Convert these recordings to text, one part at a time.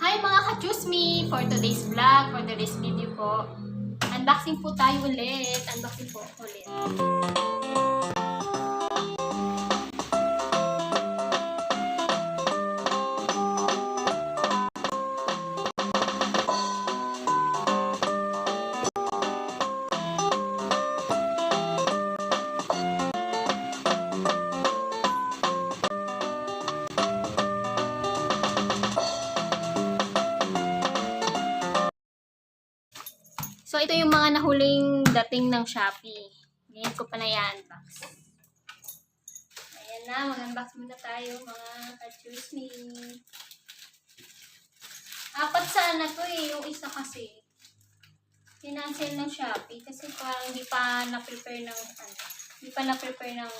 Hi mga ka-choose me! For today's vlog, for today's video po, unboxing po tayo ulit. Unboxing po ulit. So, ito yung mga nahuling dating ng Shopee. Ngayon ko pa na i-unbox. Ayan na, mag-unbox muna tayo mga ka-choose me. Apat sana to eh, yung isa kasi. Kinancel ng Shopee kasi parang hindi pa na-prepare ng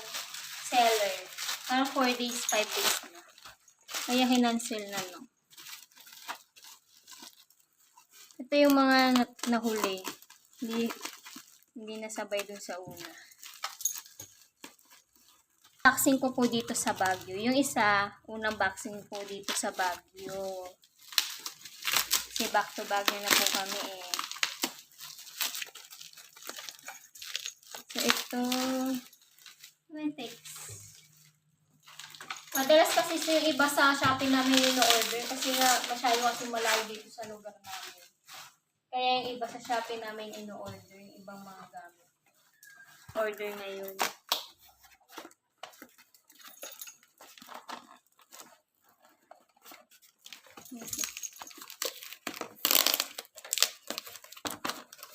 seller. Parang 4 days, 5 days na. Kaya kinancel na, no. Ito yung mga nahuli. Hindi nasabay dun sa una. Boxing ko po dito sa Baguio. Yung isa, unang boxing po dito sa Baguio. Kasi back to Baguio na po kami eh. So ito, text. Madalas kasi yung iba sa Shopee namin ino-order kasi nga masyado kasi malayo dito sa lugar namin. Kaya yung iba sa Shopee namin ino-order, yung ibang mga gamit. Order ngayon.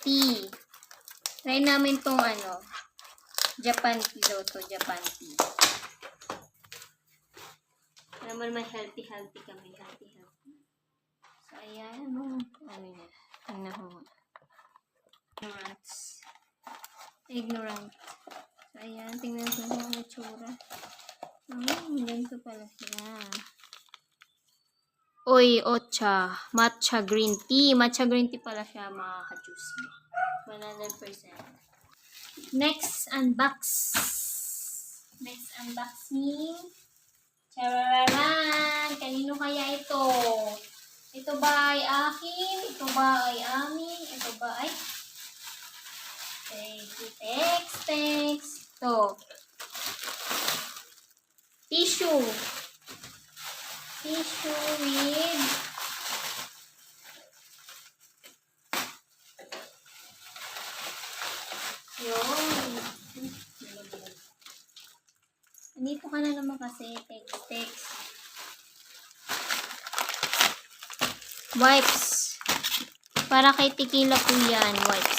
Tea. Try namin tong Japan tea daw to, Japan tea. Alam mo naman, healthy kami, healthy. So, ayan, yan. Tingnan ko. Ignorant. So, ayan, tingnan ko yung itsura. Ganito pala siya. Oy, Ocha. Matcha green tea. Matcha green tea pala siya, mga ka-juice. 100%. Next unboxing. Chararan! Kanino kaya ito? Ito ba ay akin? Ito ba ay amin? Ito ba ay... Text. Ito. Tissue with... Yun. Andito ka na naman kasi. Text. Wipes. Para kay Tequila po yan. Wipes.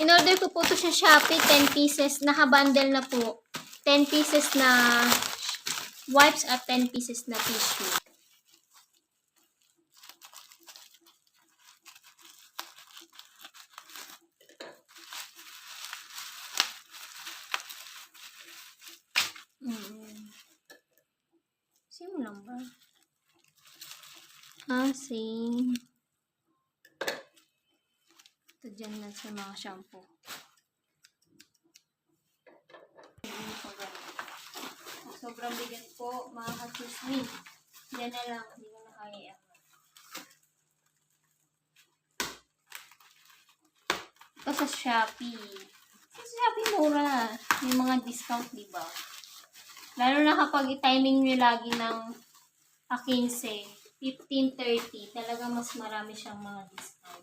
In-order ko po ito sa Shopee. 10 pieces. Naka-bundle na po. 10 pieces na wipes at 10 pieces na tissue. Same lang ba? Same. Ito dyan na sa mga shampoo. Sobrang bigat po, mga ka-choose me. Yan na lang, hindi ko na kaya. Ito sa Shopee. Sa Shopee mura. May mga discount, diba? Lalo na kapag i-timing nyo lagi ng 15, 15, 30, talagang mas marami siyang mga discount.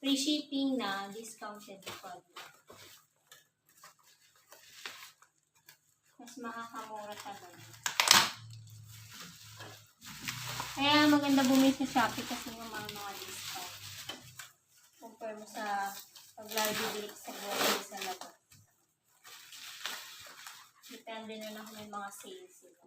Free shipping na, discounted pa. Mas makakamura talaga. Kaya maganda bumili sa Shopee kasi yung mga discount. Compare mo sa pag-bibili sa grocery sa labas. Depende na lang kung may mga sales sila.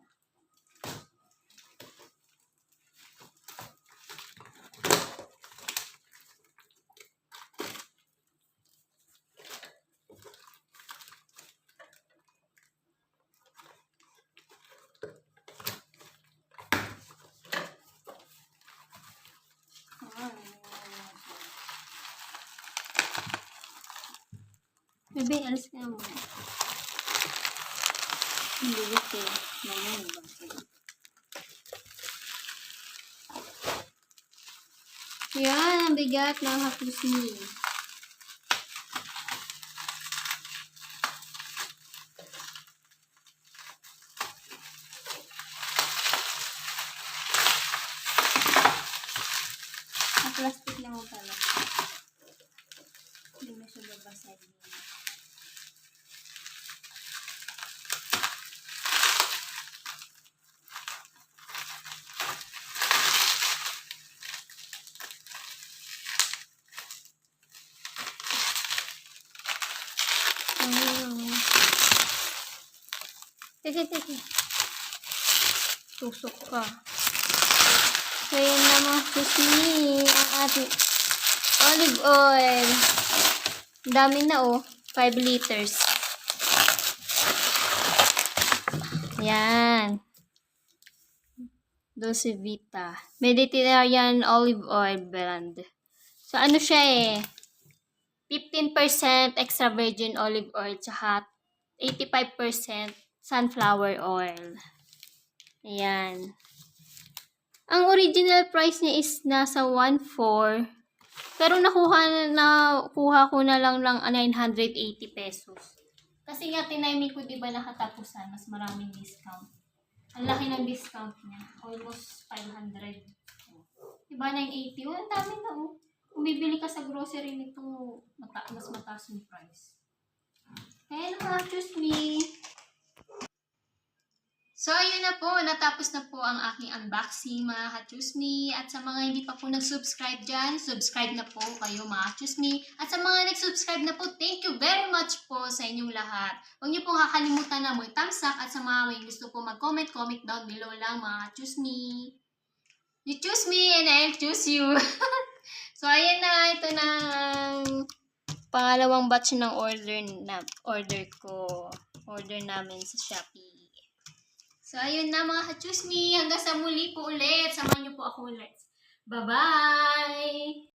Bebe, alis ka mo. Hindi, okay. Ngayon, bakit? Yan, ang bigat ng hakusmi. Plastic lang mo pala. Hindi mo siya babasag. Teke. Tusok ka. So, yan na mga kusmi. Ang ating olive oil. Ang dami na oh. 5 liters. Yan. Dolce Vita. Mediterranean olive oil blend. So, ano siya eh. 15% extra virgin olive oil tsaka 85% sunflower oil. Ayan. Ang original price niya is nasa 1.4. Pero nakuha ko na lang 980 pesos. Kasi nga tiniming ko 'di ba nakatapusan, mas maraming discount. Ang laki ng discount niya. Almost 500. Diba 980? Oh, ang dami na oh. Kung bibili ka sa grocery nito, mas mataas yung price. Kaya choose me. So, ayun na po. Natapos na po ang aking unboxing, mga ka-choose me. At sa mga hindi pa po nag-subscribe dyan, subscribe na po kayo, mga ka-choose me. At sa mga nag-subscribe na po, thank you very much po sa inyong lahat. Huwag niyo pong kakalimutan na mag-thumbs up. At sa mga may gusto po mag-comment, comment down below lang, mga ka-choose me. You choose me and I'll choose you. So, ayun na. Ito na ang pangalawang batch ng order ko. Order namin sa Shopee. So, ayun na mga ka-choose me. Hanggang sa muli po ulit. Samahan niyo po ako ulit. Bye-bye!